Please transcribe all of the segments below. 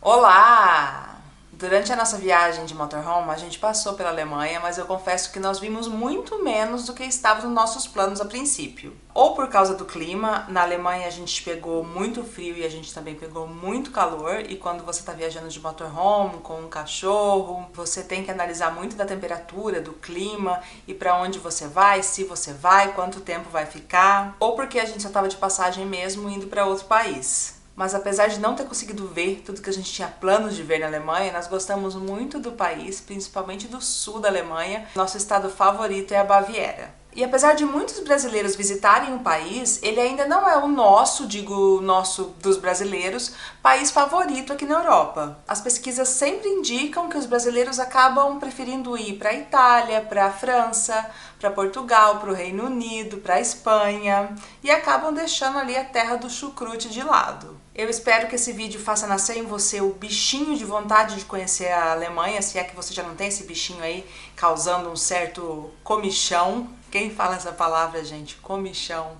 Olá! Durante a nossa viagem de motorhome, a gente passou pela Alemanha, mas eu confesso que nós vimos muito menos do que estava nos nossos planos a princípio. Ou por causa do clima, na Alemanha a gente pegou muito frio e a gente também pegou muito calor, e quando você está viajando de motorhome com um cachorro, você tem que analisar muito da temperatura, do clima e para onde você vai, se você vai, quanto tempo vai ficar, ou porque a gente só estava de passagem mesmo indo para outro país. Mas apesar de não ter conseguido ver tudo que a gente tinha planos de ver na Alemanha, nós gostamos muito do país, principalmente do sul da Alemanha. Nosso estado favorito é a Baviera. E apesar de muitos brasileiros visitarem o país, ele ainda não é o nosso, digo nosso dos brasileiros, país favorito aqui na Europa. As pesquisas sempre indicam que os brasileiros acabam preferindo ir para a Itália, para a França, para Portugal, para o Reino Unido, para a Espanha e acabam deixando ali a terra do chucrute de lado. Eu espero que esse vídeo faça nascer em você o bichinho de vontade de conhecer a Alemanha, se é que você já não tem esse bichinho aí causando um certo comichão. Quem fala essa palavra, gente? Comichão.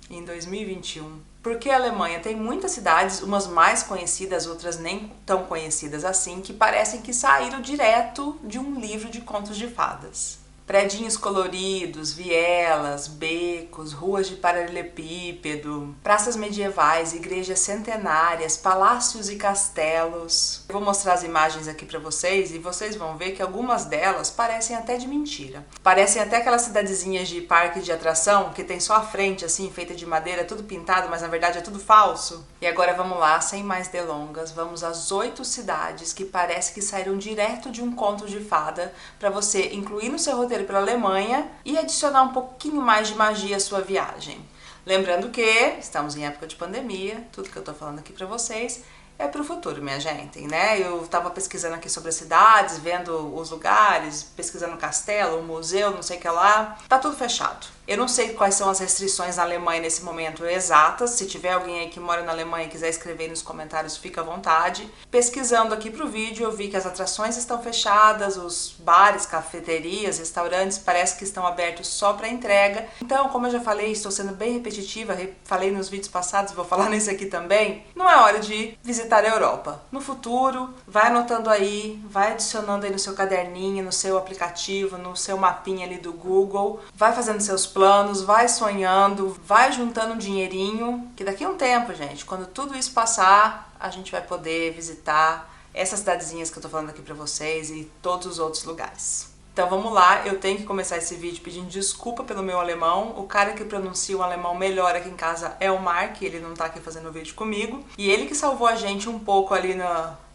Em 2021. Porque a Alemanha tem muitas cidades, umas mais conhecidas, outras nem tão conhecidas assim, que parecem que saíram direto de um livro de contos de fadas. Predinhos coloridos, vielas, becos, ruas de paralelepípedo, praças medievais, igrejas centenárias, palácios e castelos. Eu vou mostrar as imagens aqui para vocês e vocês vão ver que algumas delas parecem até de mentira. Parecem até aquelas cidadezinhas de parque de atração que tem só a frente assim, feita de madeira, tudo pintado, mas na verdade é tudo falso. E agora vamos lá, sem mais delongas, vamos às 8 cidades que parece que saíram direto de um conto de fada para você incluir no seu roteiro pela Alemanha e adicionar um pouquinho mais de magia à sua viagem. Lembrando que estamos em época de pandemia, tudo que eu tô falando aqui pra vocês é pro futuro, minha gente, né? Eu tava pesquisando aqui sobre as cidades, vendo os lugares, pesquisando castelo, museu, não sei o que lá. Tá tudo fechado. Eu não sei quais são as restrições na Alemanha nesse momento exatas. Se tiver alguém aí que mora na Alemanha e quiser escrever nos comentários, fica à vontade. Pesquisando aqui pro vídeo, eu vi que as atrações estão fechadas, os bares, cafeterias, restaurantes parece que estão abertos só para entrega. Então, como eu já falei, estou sendo bem repetitiva, falei nos vídeos passados, vou falar nesse aqui também, não é hora de visitar a Europa. No futuro, vai anotando aí, vai adicionando aí no seu caderninho, no seu aplicativo, no seu mapinha ali do Google, vai fazendo seus planos, vai sonhando, vai juntando um dinheirinho, que daqui a um tempo, gente, quando tudo isso passar, a gente vai poder visitar essas cidadezinhas que eu tô falando aqui pra vocês e todos os outros lugares. Então vamos lá, eu tenho que começar esse vídeo pedindo desculpa pelo meu alemão. O cara que pronuncia o alemão melhor aqui em casa é o Mark, ele não tá aqui fazendo o vídeo comigo. E ele que salvou a gente um pouco ali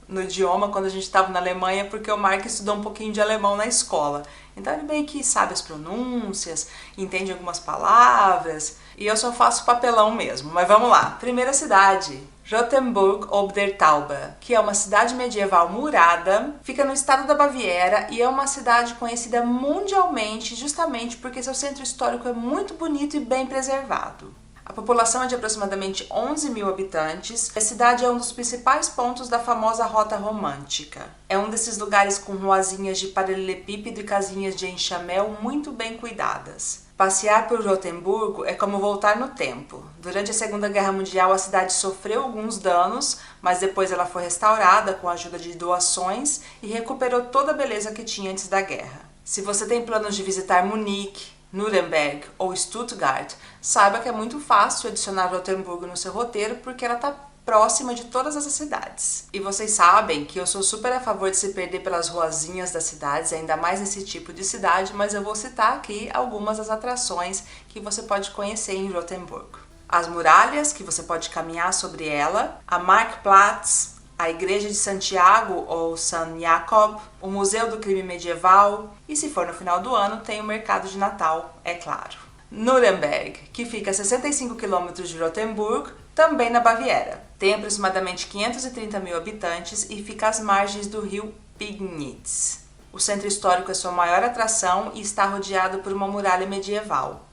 no idioma quando a gente estava na Alemanha, porque o Mark estudou um pouquinho de alemão na escola. Então ele meio que sabe as pronúncias, entende algumas palavras, e eu só faço papelão mesmo. Mas vamos lá. Primeira cidade, Rothenburg ob der Tauber, que é uma cidade medieval murada, fica no estado da Baviera e é uma cidade conhecida mundialmente justamente porque seu centro histórico é muito bonito e bem preservado. A população é de aproximadamente 11 mil habitantes. A cidade é um dos principais pontos da famosa Rota Romântica. É um desses lugares com ruazinhas de paralelepípedo e casinhas de enxamel muito bem cuidadas. Passear por Rotemburgo é como voltar no tempo. Durante a Segunda Guerra Mundial, a cidade sofreu alguns danos, mas depois ela foi restaurada com a ajuda de doações e recuperou toda a beleza que tinha antes da guerra. Se você tem planos de visitar Munique, Nuremberg ou Stuttgart, saiba que é muito fácil adicionar Rotemburgo no seu roteiro porque ela está próxima de todas essas cidades. E vocês sabem que eu sou super a favor de se perder pelas ruazinhas das cidades, ainda mais nesse tipo de cidade, mas eu vou citar aqui algumas das atrações que você pode conhecer em Rotemburgo. As muralhas, que você pode caminhar sobre ela, a Marktplatz, a Igreja de Santiago ou San Jacob, o Museu do Crime Medieval e, se for no final do ano, tem o Mercado de Natal, é claro. Nuremberg, que fica a 65 km de Rotemburgo, também na Baviera. Tem aproximadamente 530 mil habitantes e fica às margens do rio Pignitz. O centro histórico é sua maior atração e está rodeado por uma muralha medieval.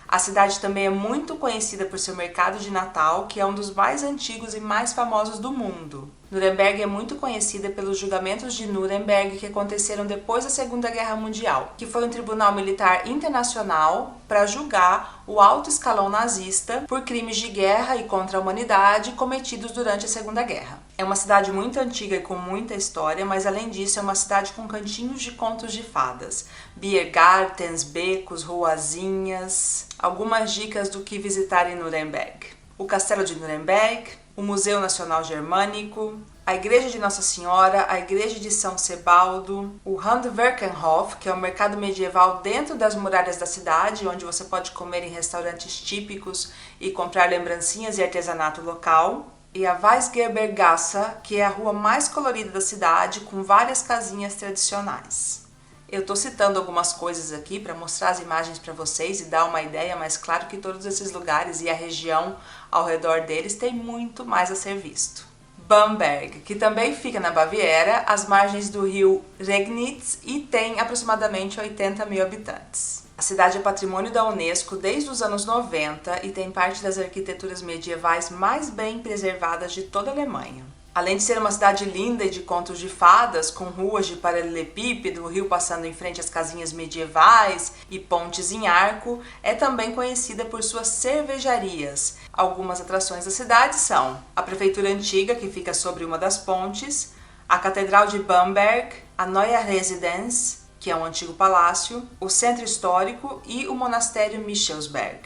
A cidade também é muito conhecida por seu mercado de Natal, que é um dos mais antigos e mais famosos do mundo. Nuremberg é muito conhecida pelos julgamentos de Nuremberg que aconteceram depois da Segunda Guerra Mundial, que foi um tribunal militar internacional para julgar o alto escalão nazista por crimes de guerra e contra a humanidade cometidos durante a Segunda Guerra. É uma cidade muito antiga e com muita história, mas além disso é uma cidade com cantinhos de contos de fadas, biergartens, becos, ruazinhas, algumas dicas do que visitar em Nuremberg. O Castelo de Nuremberg, o Museu Nacional Germânico, a Igreja de Nossa Senhora, a Igreja de São Sebaldo, o Handwerkenhof, que é um mercado medieval dentro das muralhas da cidade, onde você pode comer em restaurantes típicos e comprar lembrancinhas e artesanato local, e a Weisgerbergasse, que é a rua mais colorida da cidade, com várias casinhas tradicionais. Eu estou citando algumas coisas aqui para mostrar as imagens para vocês e dar uma ideia, mas claro que todos esses lugares e a região ao redor deles tem muito mais a ser visto. Bamberg, que também fica na Baviera, às margens do rio Regnitz e tem aproximadamente 80 mil habitantes. A cidade é patrimônio da Unesco desde os anos 90 e tem parte das arquiteturas medievais mais bem preservadas de toda a Alemanha. Além de ser uma cidade linda e de contos de fadas, com ruas de paralelepípedo, o rio passando em frente às casinhas medievais e pontes em arco, é também conhecida por suas cervejarias. Algumas atrações da cidade são a Prefeitura Antiga, que fica sobre uma das pontes, a Catedral de Bamberg, a Neue Residenz, que é um antigo palácio, o Centro Histórico e o Monastério Michelsberg.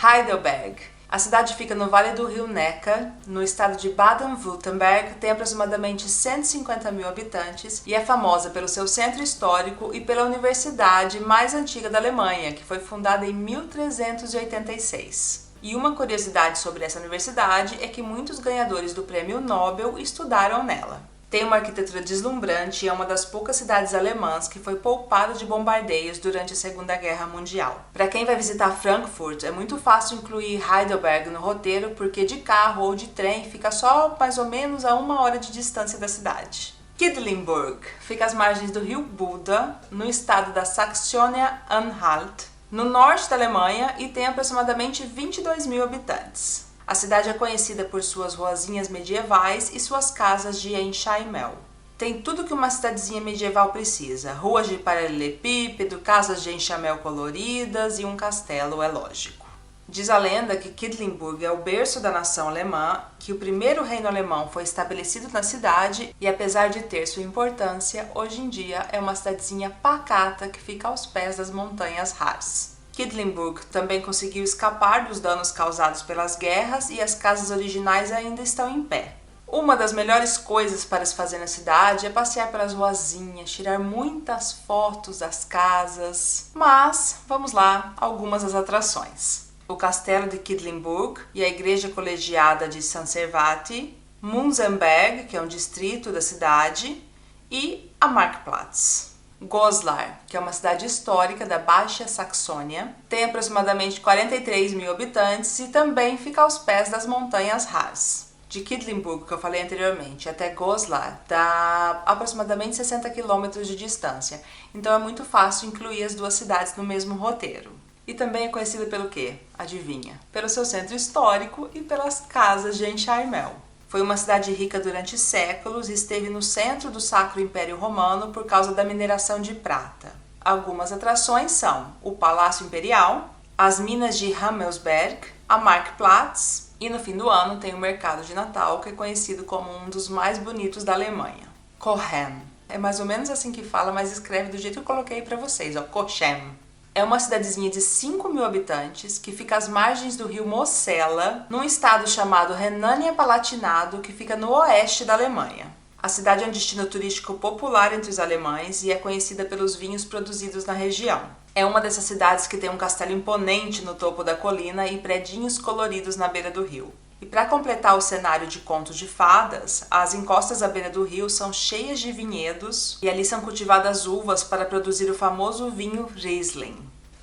Heidelberg. A cidade fica no Vale do Rio Neckar, no estado de Baden-Württemberg, tem aproximadamente 150 mil habitantes e é famosa pelo seu centro histórico e pela universidade mais antiga da Alemanha, que foi fundada em 1386. E uma curiosidade sobre essa universidade é que muitos ganhadores do Prêmio Nobel estudaram nela. Tem uma arquitetura deslumbrante e é uma das poucas cidades alemãs que foi poupada de bombardeios durante a Segunda Guerra Mundial. Para quem vai visitar Frankfurt, é muito fácil incluir Heidelberg no roteiro, porque de carro ou de trem fica só mais ou menos a 1 hora de distância da cidade. Quedlinburg fica às margens do rio Buda, no estado da Saxônia-Anhalt, no norte da Alemanha e tem aproximadamente 22 mil habitantes. A cidade é conhecida por suas ruazinhas medievais e suas casas de enxaimel. Tem tudo que uma cidadezinha medieval precisa: ruas de paralelepípedo, casas de enxaimel coloridas e um castelo, é lógico. Diz a lenda que Quedlinburg é o berço da nação alemã, que o primeiro reino alemão foi estabelecido na cidade e, apesar de ter sua importância, hoje em dia é uma cidadezinha pacata que fica aos pés das montanhas Harz. Quedlinburg também conseguiu escapar dos danos causados pelas guerras e as casas originais ainda estão em pé. Uma das melhores coisas para se fazer na cidade é passear pelas ruazinhas, tirar muitas fotos das casas. Mas, vamos lá, algumas das atrações. O Castelo de Quedlinburg e a Igreja Colegiada de San Servati, Munzenberg, que é um distrito da cidade, e a Marktplatz. Goslar, que é uma cidade histórica da Baixa Saxônia, tem aproximadamente 43 mil habitantes e também fica aos pés das montanhas Harz. De Quedlinburg, que eu falei anteriormente, até Goslar dá aproximadamente 60 quilômetros de distância, então é muito fácil incluir as duas cidades no mesmo roteiro. E também é conhecida pelo quê? Adivinha? Pelo seu centro histórico e pelas casas de enxaimel. Foi uma cidade rica durante séculos e esteve no centro do Sacro Império Romano por causa da mineração de prata. Algumas atrações são o Palácio Imperial, as minas de Hammelsberg, a Marktplatz e no fim do ano tem o Mercado de Natal, que é conhecido como um dos mais bonitos da Alemanha. Cochem. É mais ou menos assim que fala, mas escreve do jeito que eu coloquei para vocês, ó, Cochem. É uma cidadezinha de 5 mil habitantes que fica às margens do rio Mosela, num estado chamado Renânia-Palatinado, que fica no oeste da Alemanha. A cidade é um destino turístico popular entre os alemães e é conhecida pelos vinhos produzidos na região. É uma dessas cidades que tem um castelo imponente no topo da colina e predinhos coloridos na beira do rio. E para completar o cenário de contos de fadas, as encostas à beira do rio são cheias de vinhedos e ali são cultivadas uvas para produzir o famoso vinho Riesling.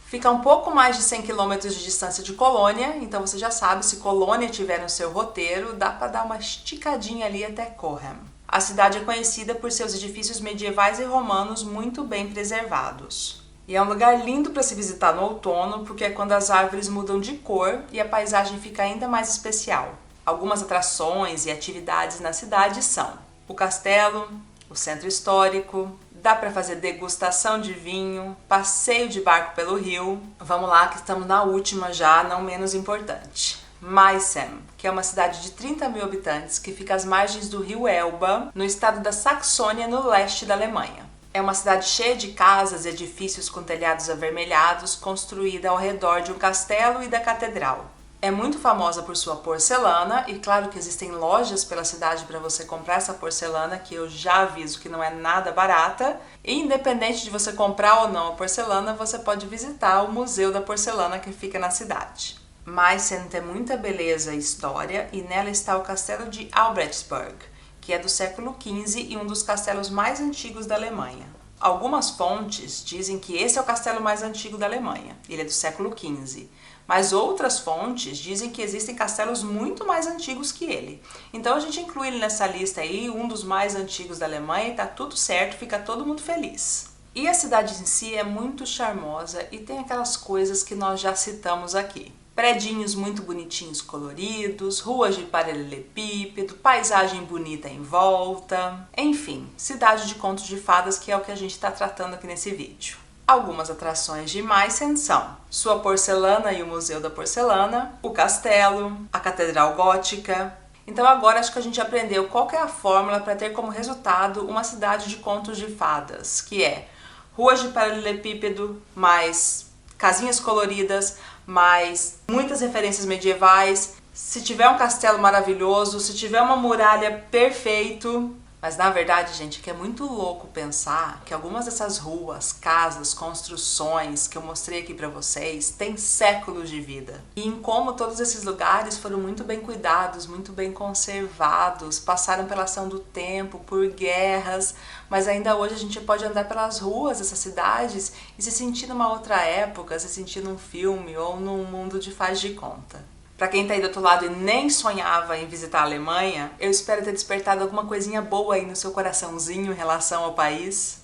Fica um pouco mais de 100 km de distância de Colônia, então você já sabe, se Colônia tiver no seu roteiro, dá para dar uma esticadinha ali até Cochem. A cidade é conhecida por seus edifícios medievais e romanos muito bem preservados. E é um lugar lindo para se visitar no outono, porque é quando as árvores mudam de cor e a paisagem fica ainda mais especial. Algumas atrações e atividades na cidade são o castelo, o centro histórico, dá para fazer degustação de vinho, passeio de barco pelo rio. Vamos lá que estamos na última já, não menos importante. Meissen, que é uma cidade de 30 mil habitantes que fica às margens do rio Elba, no estado da Saxônia, no leste da Alemanha. É uma cidade cheia de casas e edifícios com telhados avermelhados, construída ao redor de um castelo e da catedral. É muito famosa por sua porcelana e claro que existem lojas pela cidade para você comprar essa porcelana, que eu já aviso que não é nada barata. E independente de você comprar ou não a porcelana, você pode visitar o Museu da Porcelana que fica na cidade. Meissen tem muita beleza e história e nela está o castelo de Albrechtsburg, que é do século XV e um dos castelos mais antigos da Alemanha. Algumas fontes dizem que esse é o castelo mais antigo da Alemanha, ele é do século XV, mas outras fontes dizem que existem castelos muito mais antigos que ele. Então a gente inclui ele nessa lista aí, um dos mais antigos da Alemanha, e tá tudo certo, fica todo mundo feliz. E a cidade em si é muito charmosa e tem aquelas coisas que nós já citamos aqui. Predinhos muito bonitinhos coloridos, ruas de paralelepípedo, paisagem bonita em volta, enfim, cidade de contos de fadas, que é o que a gente está tratando aqui nesse vídeo. Algumas atrações de Meissen são sua porcelana e o Museu da Porcelana, o castelo, a Catedral Gótica. Então agora acho que a gente aprendeu qual que é a fórmula para ter como resultado uma cidade de contos de fadas, que é ruas de paralelepípedo, mais casinhas coloridas, mais muitas referências medievais, se tiver um castelo maravilhoso, se tiver uma muralha perfeito. Mas na verdade, gente, que é muito louco pensar que algumas dessas ruas, casas, construções que eu mostrei aqui pra vocês têm séculos de vida. E em como todos esses lugares foram muito bem cuidados, muito bem conservados, passaram pela ação do tempo, por guerras, mas ainda hoje a gente pode andar pelas ruas dessas cidades e se sentir numa outra época, se sentir num filme ou num mundo de faz de conta. Para quem tá aí do outro lado e nem sonhava em visitar a Alemanha, eu espero ter despertado alguma coisinha boa aí no seu coraçãozinho em relação ao país.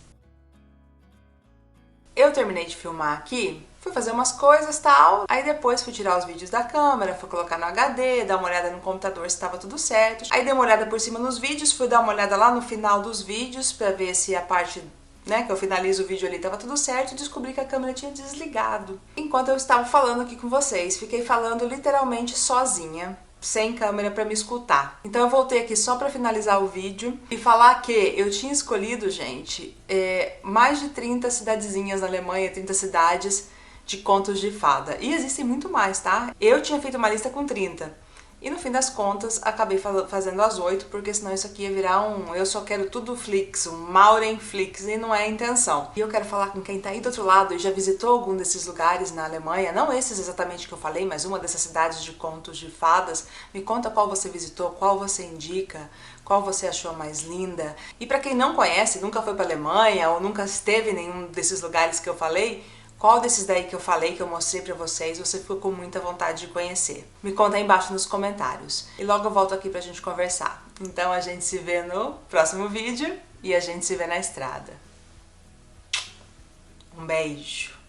Eu terminei de filmar aqui, fui fazer umas coisas e tal, aí depois fui tirar os vídeos da câmera, fui colocar no HD, dar uma olhada no computador se estava tudo certo. Aí dei uma olhada por cima nos vídeos, fui dar uma olhada lá no final dos vídeos para ver se a parte que eu finalizo o vídeo ali, tava tudo certo, e descobri que a câmera tinha desligado. Enquanto eu estava falando aqui com vocês, fiquei falando literalmente sozinha, sem câmera para me escutar. Então eu voltei aqui só para finalizar o vídeo e falar que eu tinha escolhido, gente, mais de 30 cidadezinhas na Alemanha, 30 cidades de contos de fada. E existem muito mais, tá? Eu tinha feito uma lista com 30. E no fim das contas, acabei fazendo as 8, porque senão isso aqui ia virar um eu só quero tudo Flix, um Mauren Flix, e não é a intenção. E eu quero falar com quem tá aí do outro lado e já visitou algum desses lugares na Alemanha, não esses exatamente que eu falei, mas uma dessas cidades de contos de fadas. Me conta qual você visitou, qual você indica, qual você achou mais linda. E pra quem não conhece, nunca foi pra Alemanha ou nunca esteve em nenhum desses lugares que eu falei, qual desses daí que eu falei, que eu mostrei pra vocês, você ficou com muita vontade de conhecer? Me conta aí embaixo nos comentários. E logo eu volto aqui pra gente conversar. Então a gente se vê no próximo vídeo e a gente se vê na estrada. Um beijo!